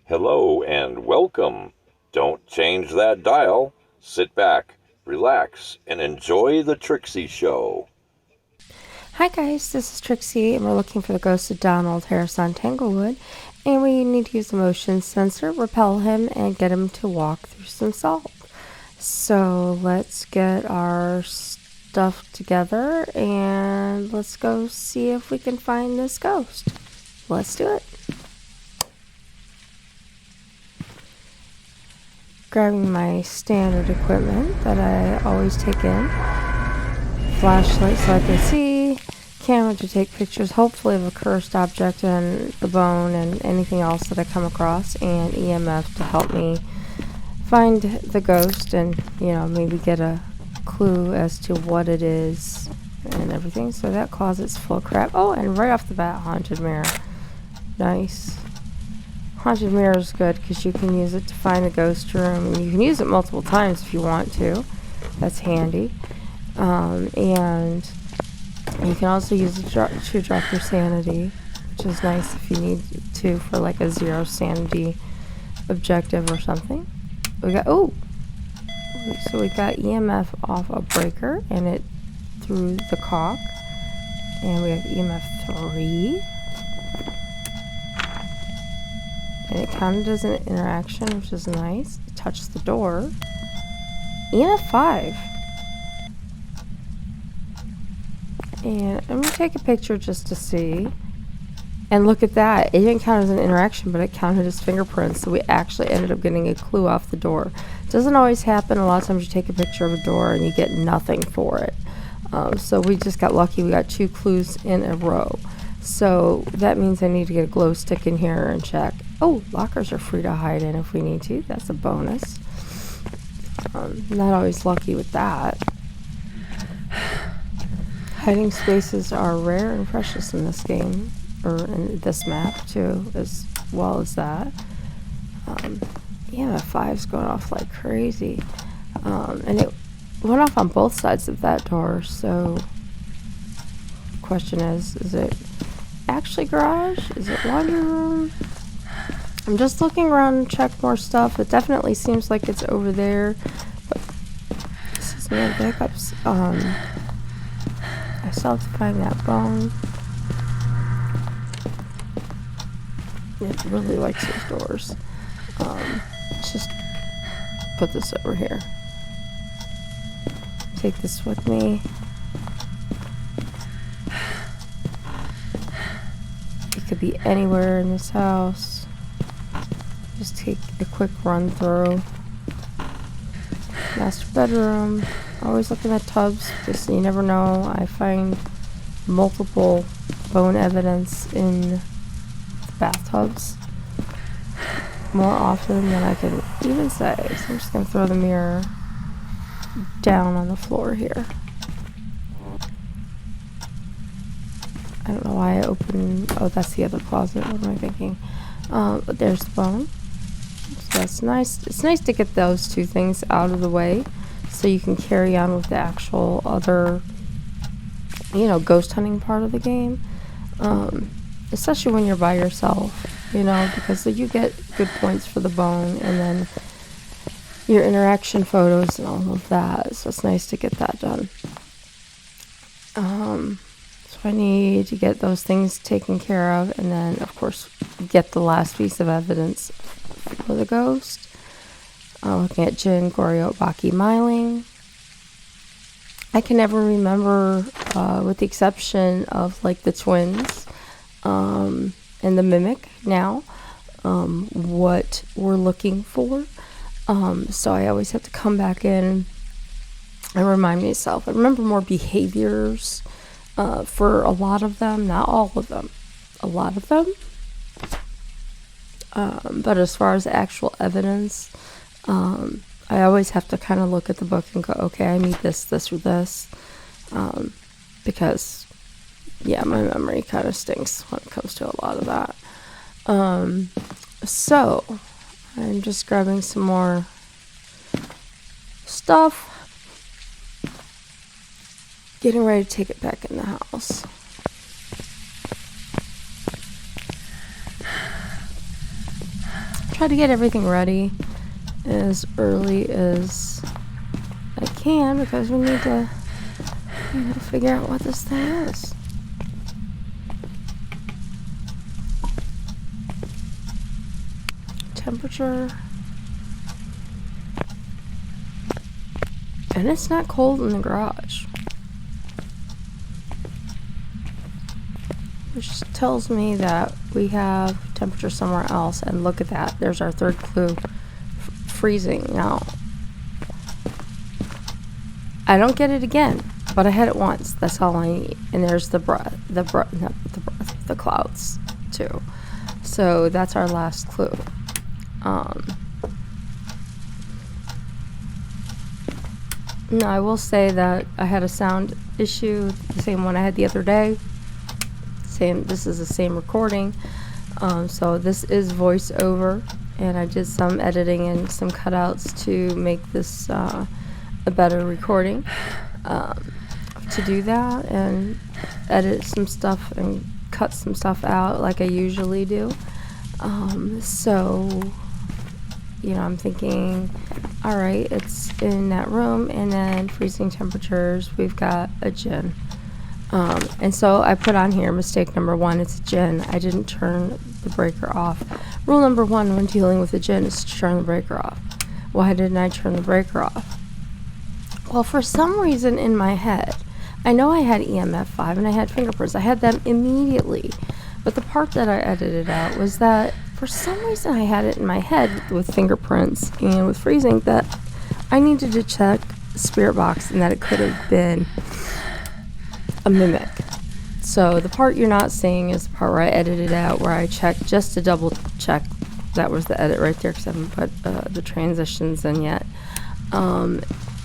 Hello and welcome. Don't change that dial. Sit back, relax, and enjoy the Trixie Show. Hi guys, this is Trixie, and we're looking for the ghost of Donald Harris on Tanglewood, and we need to use the motion sensor, repel him, and get him to walk through some salt. So let's get our stuff together, and let's go see if we can find this ghost. Let's do it. Grabbing my standard equipment that I always take in. Flashlight so I can see, camera to take pictures hopefully of a cursed object and the bone and anything else that I come across, and EMF to help me find the ghost and, maybe get a clue as to what it is and everything. So that closet's full of crap. Oh, and right off the bat, haunted mirror. Nice. Haunted mirror is good because you can use it to find the ghost room, and you can use it multiple times if you want to. That's handy. And you can also use it to drop your sanity, which is nice if you need to for like a 0 sanity objective or something. So we got EMF off a breaker, and it through the caulk, and we have EMF 3, and it counted as an interaction, which is nice. It touched the door. EMF 5. And I'm going to take a picture just to see. And look at that. It didn't count as an interaction, but it counted as fingerprints. So we actually ended up getting a clue off the door. It doesn't always happen. A lot of times you take a picture of a door and you get nothing for it. So we just got lucky. We got 2 clues in a row. So that means I need to get a glow stick in here and check. Oh, lockers are free to hide in if we need to. That's a bonus. Not always lucky with that. Hiding spaces are rare and precious in this game, or in this map too, as well as that. Yeah, 5's going off like crazy. And it went off on both sides of that door, so the question is it actually garage? Is it laundry room? I'm just looking around to check more stuff. It definitely seems like it's over there, but this is no backups. I still have to find that bone. It really likes those doors. Let's just put this over here. Take this with me. It could be anywhere in this house. Just take a quick run through. Master bedroom. Always looking at tubs, just you never know. I find multiple bone evidence in bathtubs more often than I can even say. So I'm just going to throw the mirror down on the floor here. I don't know why I opened... Oh, that's the other closet. What am I thinking? But there's the bone. So that's nice. It's nice to get those 2 things out of the way, so you can carry on with the actual other, ghost hunting part of the game. Especially when you're by yourself, because you get good points for the bone, and then your interaction photos and all of that. So it's nice to get that done. So I need to get those things taken care of, and then, of course, get the last piece of evidence for the ghost. Looking at Jin, Goryo, Baki, Myling. I can never remember, with the exception of like the twins and the mimic now, what we're looking for. So I always have to come back in and remind myself. I remember more behaviors for a lot of them, not all of them. A lot of them. But as far as actual evidence, I always have to kind of look at the book and go, okay, I need this, or this. Because, yeah, my memory kind of stinks when it comes to a lot of that. So, I'm just grabbing some more stuff. Getting ready to take it back in the house. try to get everything ready as early as I can because we need to, figure out what this thing is. Temperature. And it's not cold in the garage, which tells me that we have temperature somewhere else. And look at that, there's our third clue. Freezing. Now I don't get it again, but I had it once. That's all I need. And there's the clouds too. So that's our last clue. No, I will say that I had a sound issue, the same one I had the other day. This is the same recording. So this is voiceover, and I did some editing and some cutouts to make this a better recording. To do that and edit some stuff and cut some stuff out like I usually do. So I'm thinking, all right, it's in that room, and then freezing temperatures, we've got a gin. And so I put on here, mistake number 1, it's a gin. I didn't turn the breaker off. Rule number 1 when dealing with a gin is to turn the breaker off. Why didn't I turn the breaker off? Well, for some reason in my head, I know I had EMF 5 and I had fingerprints. I had them immediately. But the part that I edited out was that for some reason I had it in my head with fingerprints and with freezing that I needed to check spirit box and that it could have been a mimic. So the part you're not seeing is the part where I edited out, where I checked just to double check. That was the edit right there because I haven't put the transitions in yet.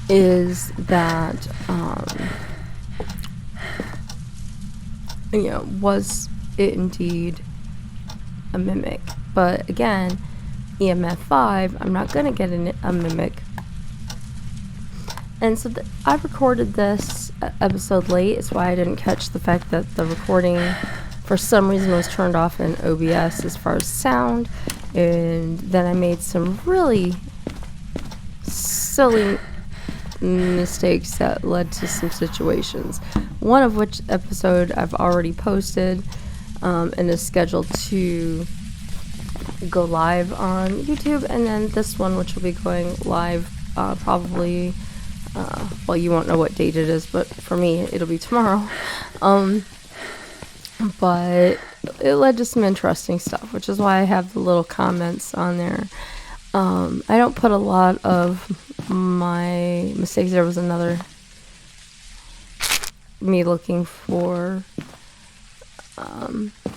Is that was it indeed a mimic? But again, EMF 5, I'm not going to get a mimic. And so I recorded this episode late. It's why I didn't catch the fact that the recording for some reason was turned off in OBS as far as sound. And then I made some really silly mistakes that led to some situations. One of which episode I've already posted and is scheduled to go live on YouTube, and then this one, which will be going live probably well, you won't know what date it is, but for me it'll be tomorrow. But it led to some interesting stuff, which is why I have the little comments on there. I don't put a lot of my mistakes. There was another me looking for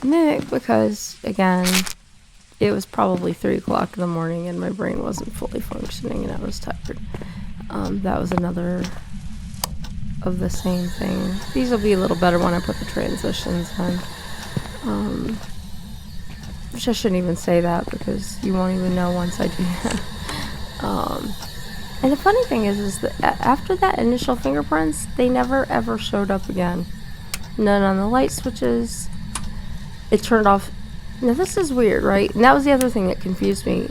mimic because, again, it was probably 3 o'clock in the morning and my brain wasn't fully functioning and I was tired. That was another of the same thing. These will be a little better when I put the transitions on. Which I shouldn't even say that because you won't even know once I do that. And the funny thing is that after that initial fingerprints, they never ever showed up again. None on the light switches. It turned off. Now this is weird, right? And that was the other thing that confused me.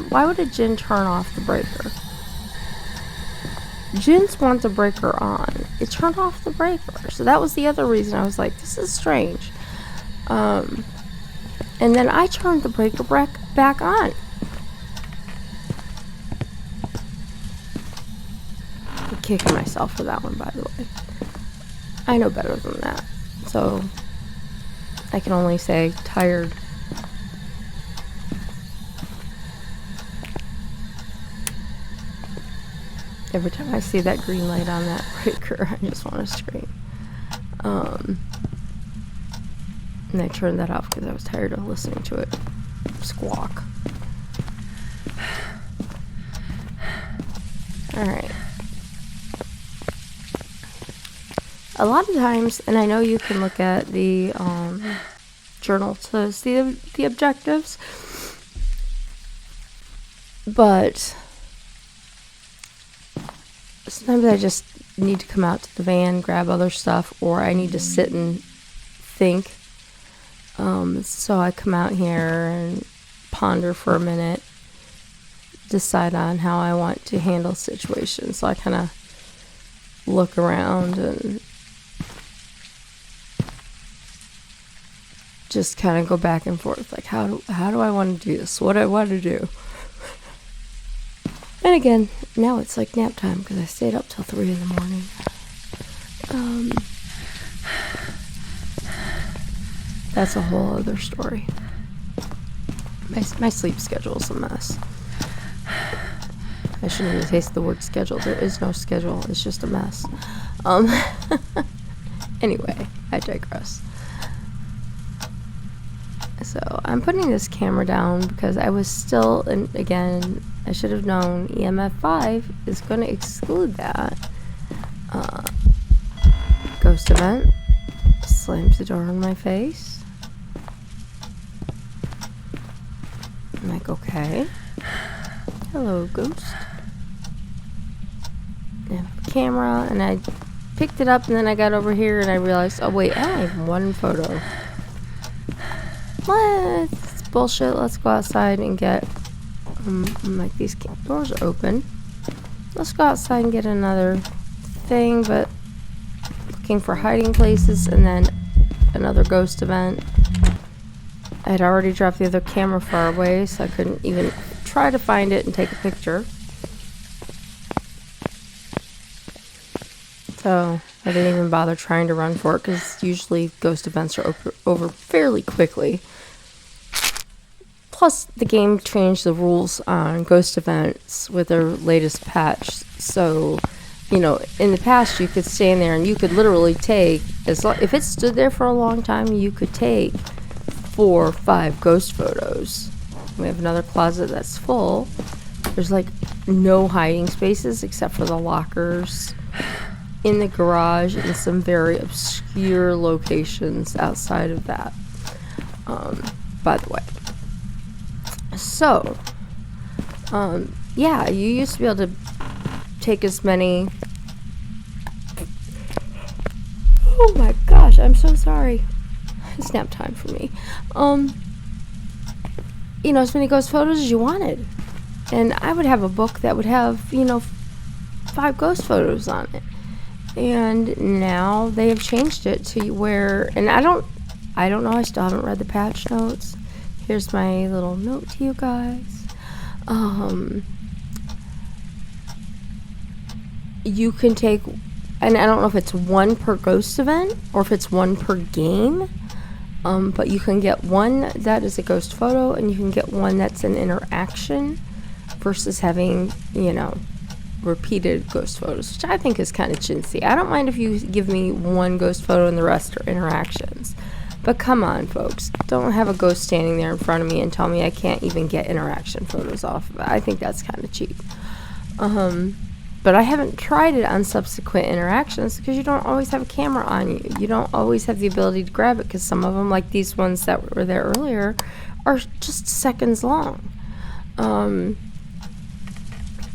Why would a gin turn off the breaker? Gins want the breaker on. It turned off the breaker. So that was the other reason I was like, this is strange. And then I turned the breaker back on. I'm kicking myself for that one, by the way. I know better than that. So I can only say tired. Every time I see that green light on that breaker, I just want to scream. And I turned that off because I was tired of listening to it squawk. Alright. A lot of times, and I know you can look at the journal to see the objectives, but sometimes I just need to come out to the van, grab other stuff, or I need to sit and think. So I come out here and ponder for a minute, decide on how I want to handle situations. So I kind of look around and just kind of go back and forth, like how do I want to do this? What do I want to do? And again, now it's like nap time because I stayed up till 3 in the morning. That's a whole other story. My sleep schedule is a mess. I shouldn't even taste the word schedule. There is no schedule. It's just a mess. Anyway, I digress. So I'm putting this camera down because I was still, and again, I should have known EMF 5 is going to exclude that. Ghost event. Slams the door in my face. I'm like, okay. Hello, ghost. I have a camera, and I picked it up, and then I got over here, and I realized, oh wait, I only have one photo. It's bullshit. Let's go outside and get, I'm like, these doors are open. Let's go outside and get another thing, but looking for hiding places, and then another ghost event. I had already dropped the other camera far away, so I couldn't even try to find it and take a picture. So I didn't even bother trying to run for it, because usually ghost events are over fairly quickly. Plus, the game changed the rules on ghost events with their latest patch. So, you know, in the past, you could stand there and you could literally take, if it stood there for a long time, you could take 4 or 5 ghost photos. We have another closet that's full. There's like no hiding spaces except for the lockers in the garage and some very obscure locations outside of that. By the way. So, yeah, you used to be able to take as many. Oh my gosh, I'm so sorry. It's nap time for me. You know, as many ghost photos as you wanted. And I would have a book that would have, 5 ghost photos on it. And now they have changed it to where, and I don't know, I still haven't read the patch notes. Here's my little note to you guys. You can take, and I don't know if it's 1 per ghost event or if it's 1 per game. But you can get 1 that is a ghost photo, and you can get 1 that's an interaction versus having, repeated ghost photos, which I think is kind of chintzy. I don't mind if you give me 1 ghost photo and the rest are interactions. But come on, folks. Don't have a ghost standing there in front of me and tell me I can't even get interaction photos off of it. I think that's kind of cheap. But I haven't tried it on subsequent interactions because you don't always have a camera on you. You don't always have the ability to grab it because some of them, like these ones that were there earlier, are just seconds long.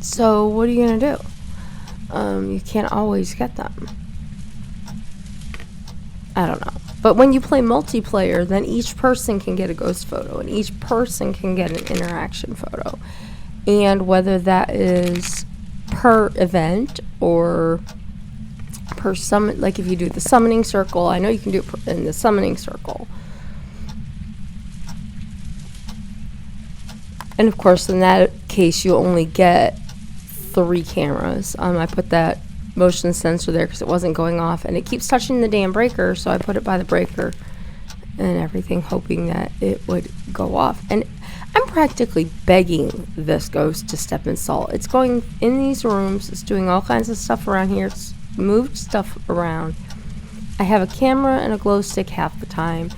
So what are you going to do? You can't always get them. I don't know. But when you play multiplayer, then each person can get a ghost photo and each person can get an interaction photo. And whether that is per event or per summon, like if you do the summoning circle, I know you can do it in the summoning circle. And of course, in that case, you only get 3 cameras. I put that motion sensor there because it wasn't going off, and it keeps touching the damn breaker, so I put it by the breaker and everything, hoping that it would go off. And I'm practically begging this ghost to step in salt. It's going in these rooms, it's doing all kinds of stuff around here, it's moved stuff around. I have a camera and a glow stick half the time,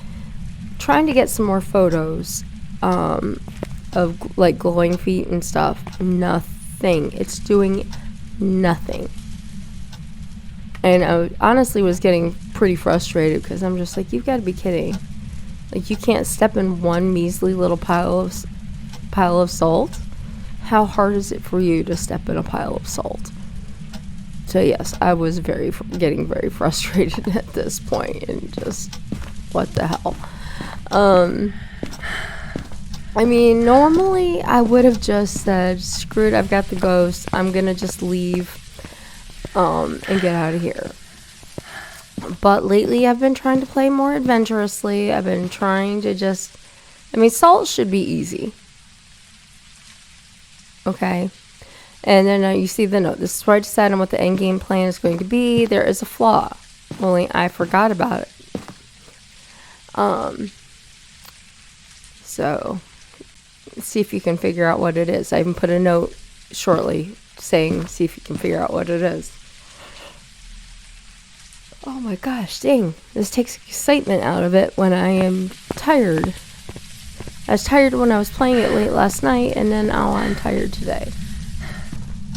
trying to get some more photos of like glowing feet and stuff. Nothing. It's doing nothing. And I honestly was getting pretty frustrated because I'm just like, you've got to be kidding. Like, you can't step in one measly little pile of salt? How hard is it for you to step in a pile of salt? So yes, I was getting very frustrated at this point, and just, what the hell? I mean, normally I would have just said, screw it, I've got the ghost. I'm going to just leave and get out of here. But lately I've been trying to play more adventurously. I've been trying to just... I mean, salt should be easy. Okay. And then you see the note. This is where I decide on what the end game plan is going to be. There is a flaw. Only I forgot about it. So, let's see if you can figure out what it is. I even put a note shortly saying, see if you can figure out what it is. Oh my gosh, dang. This takes excitement out of it when I am tired. I was tired when I was playing it late last night, and then now I'm tired today.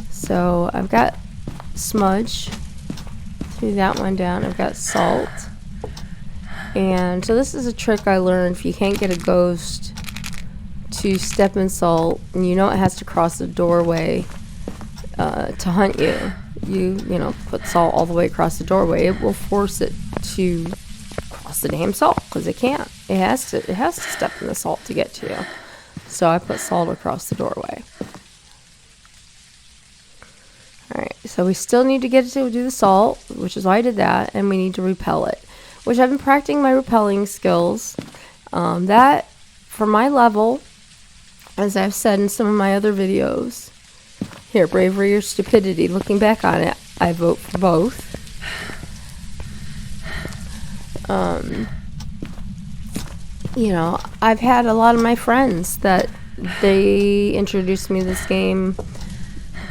So I've got smudge. Threw that one down. I've got salt. And so this is a trick I learned. If you can't get a ghost to step in salt, and you know it has to cross the doorway to hunt you, you know, put salt all the way across the doorway, it will force it to cross the damn salt, because it can't. It has to step in the salt to get to you. So I put salt across the doorway. Alright, so we still need to get it to do the salt, which is why I did that, and we need to repel it, which I've been practicing my repelling skills. That, for my level, as I've said in some of my other videos, here, bravery or stupidity, looking back on it, I vote for both. You know, I've had a lot of my friends that they introduced me to this game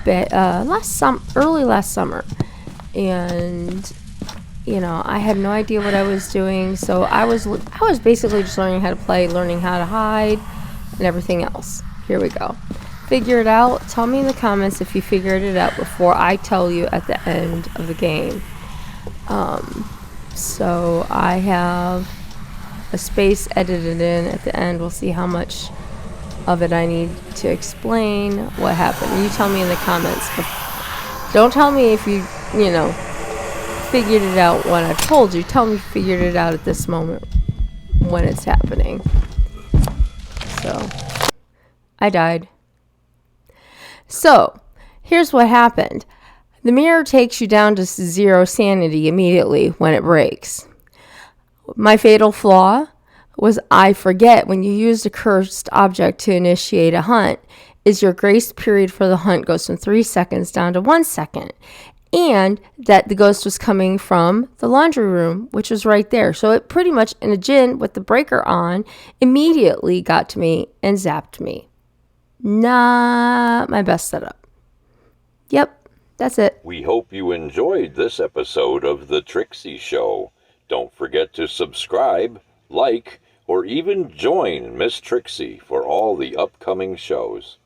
early last summer, and you know, I had no idea what I was doing, so I was basically just learning how to play, learning how to hide, and everything else. Here we go. Figure it out. Tell me in the comments if you figured it out before I tell you at the end of the game. So I have a space edited in at the end. We'll see how much of it I need to explain what happened. You tell me in the comments. But don't tell me if you know, figured it out when I've told you. Tell me you figured it out at this moment when it's happening. So, I died. So, here's what happened. The mirror takes you down to 0 sanity immediately when it breaks. My fatal flaw was I forget when you use a cursed object to initiate a hunt, is your grace period for the hunt goes from 3 seconds down to 1 second. And that the ghost was coming from the laundry room, which was right there. So it pretty much, in a gin with the breaker on, immediately got to me and zapped me. Not my best setup. Yep, that's it. We hope you enjoyed this episode of The Trixie Show. Don't forget to subscribe, like, or even join Miss Trixie for all the upcoming shows.